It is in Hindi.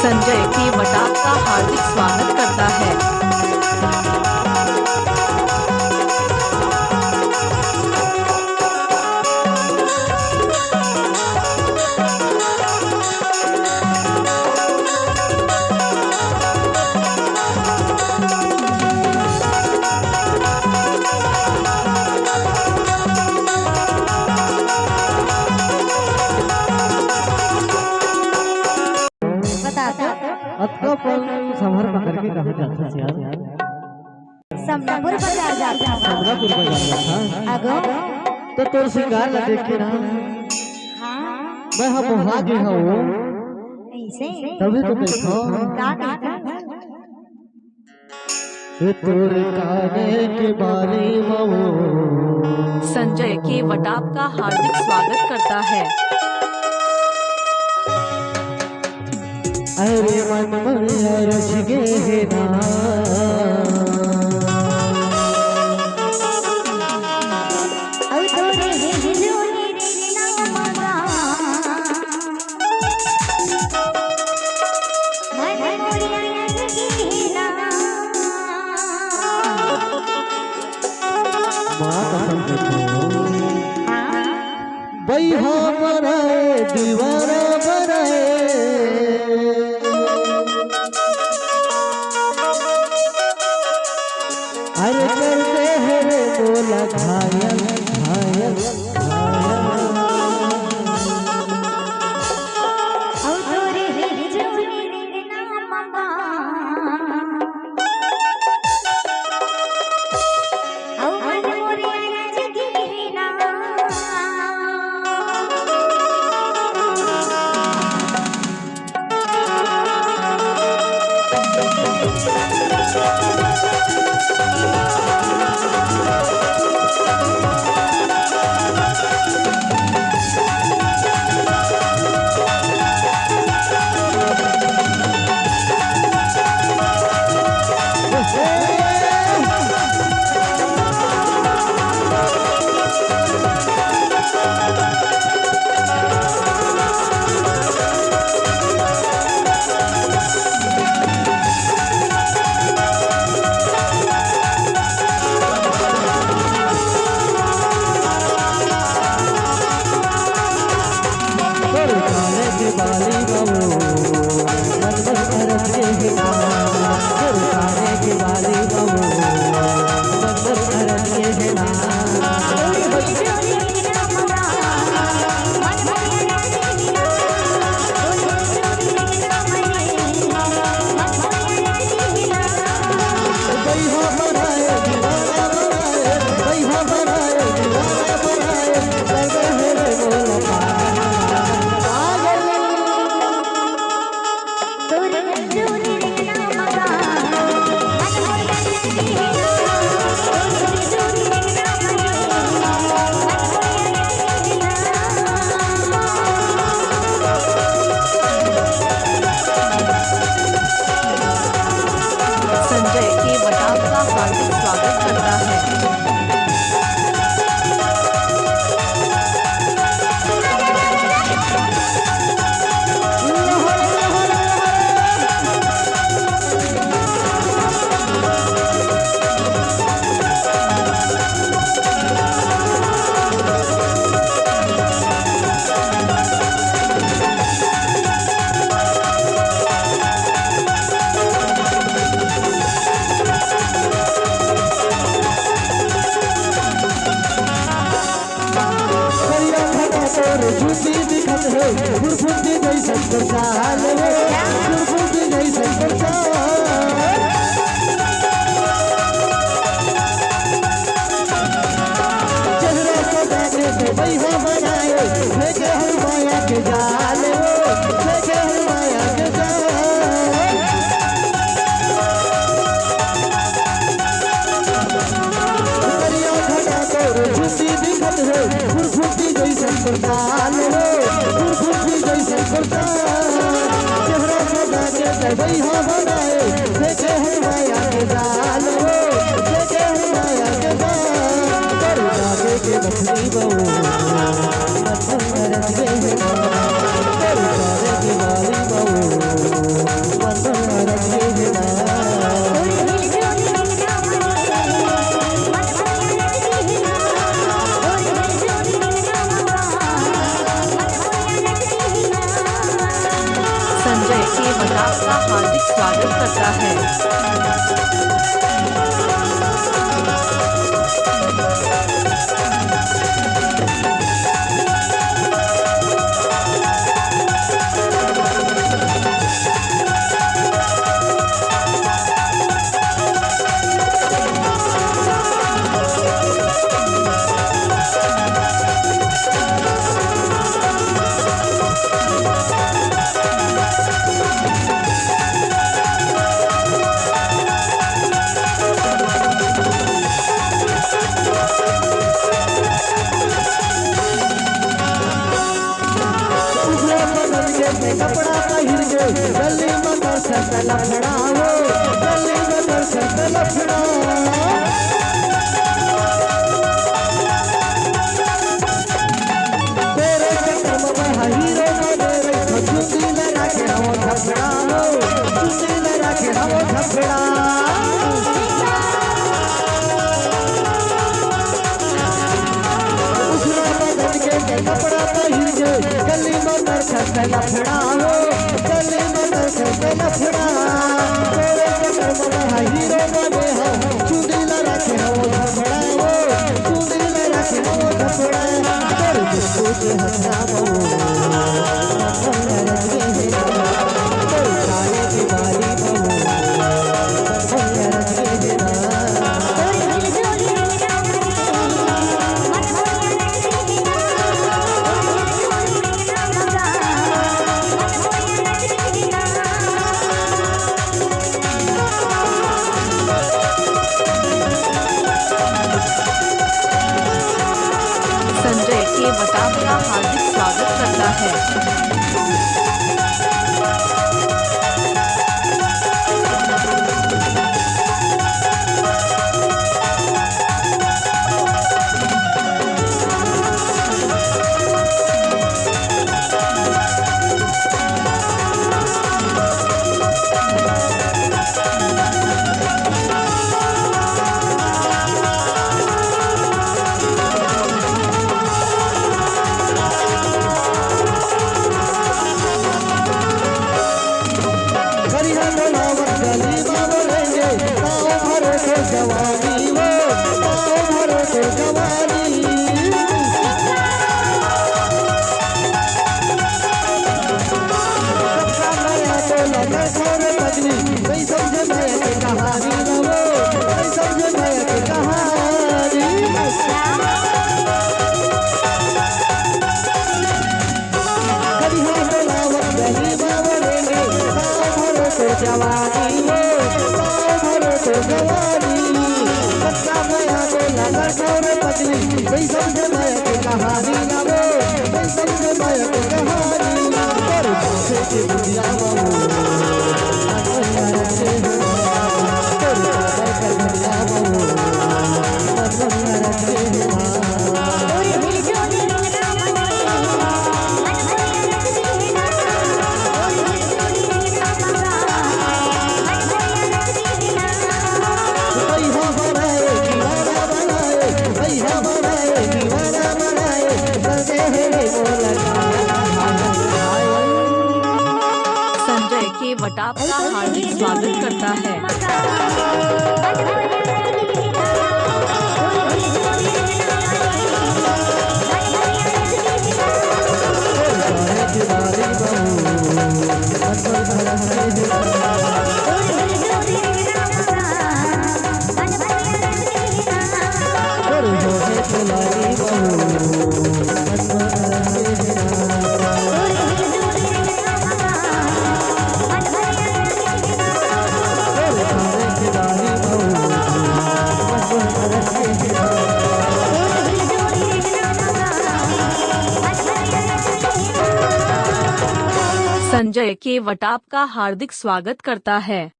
संजय के वटाप का हार्दिक स्वागत करता है। अतका पल संभर पकड़ के कहा जाता है यार। समनापुर बाजार जाता है। समनापुर बाजार जाता है। अगो तो तोर सिंगार ला देख के ना हाँ मैं हम वहाँ के हूँ ऐसे तभी तो देखो का कहता तोर काने के बारे में संजय के वटाप का हार्दिक स्वागत करता है। अरे मन मन रच गए ना और तोरे हिजोनी रे नामगा मन मोरिया लगीना माता देखो बैहा बनाए दीवाना बनाए अरे करते हैं रे बोला घायल घायल और तोरे हिजोनी रे नामगा और मन मोरिया लगीना संजय के वटाप का हार्दिक स्वागत करता है। झूठी दिखत है फुरफुरी जैसन प्रचार फुरफुरी जैसन प्रचार चेहरा सजाने से बैहा बनाए लेके हर माया के जाल लेके हर माया के जाल करिया घटा तोर झूठी दिखत है फुरफुरी जैसन प्रचार फुरफुरी जैसन प्रचार चेहरा सजा के बैहा बनाए लेके हर माया के जाल लेके हर माया के जाल कर जागे के बखरी बहू मन मन रच गए कर जागे के वाली बहू वटाप का हार्दिक स्वागत करता है। कपड़ा पहिर के गली में दर्शन पे लफड़ा हो, गली में दर्शन पे लफड़ा। तेरे चक्कर में हीरो ना मेरे चुंदी लगा के हो झपड़ा हो, चुंदी लगा के हो झपड़ा। कपड़ा पहिर के गली में दर्शन पे लफड़ा हो, गली में दर्शन पे लफड़ा। तेरे चक्कर में हीरो बने हो, चुंदी लगा के हो झपड़ा हो, चुंदी लगा के हो झपड़ा। तेरे बिस्कुट के हंसा बहू तेरे सारे की बाली बहू संजय के वटाप का हार्दिक स्वागत करता है। जवानी वो भरो तो जवानी तो लगे छोरे पगली नहीं समझे मैं की कहानी न वो नहीं समझे मैं की कहानी। कभी हम बोलावत गली बावलेंगे भरो तो जवानी वो भरो तो जवानी। नहीं समझे मैं की कहानी ना वो नहीं समझे मैं की कहानी। तेरे पीछे की दुनिया बहू तेरे पापा का दुनिया बहू संजय के वटाप का हार्दिक स्वागत करता है। संजय के वटाप का हार्दिक स्वागत करता है।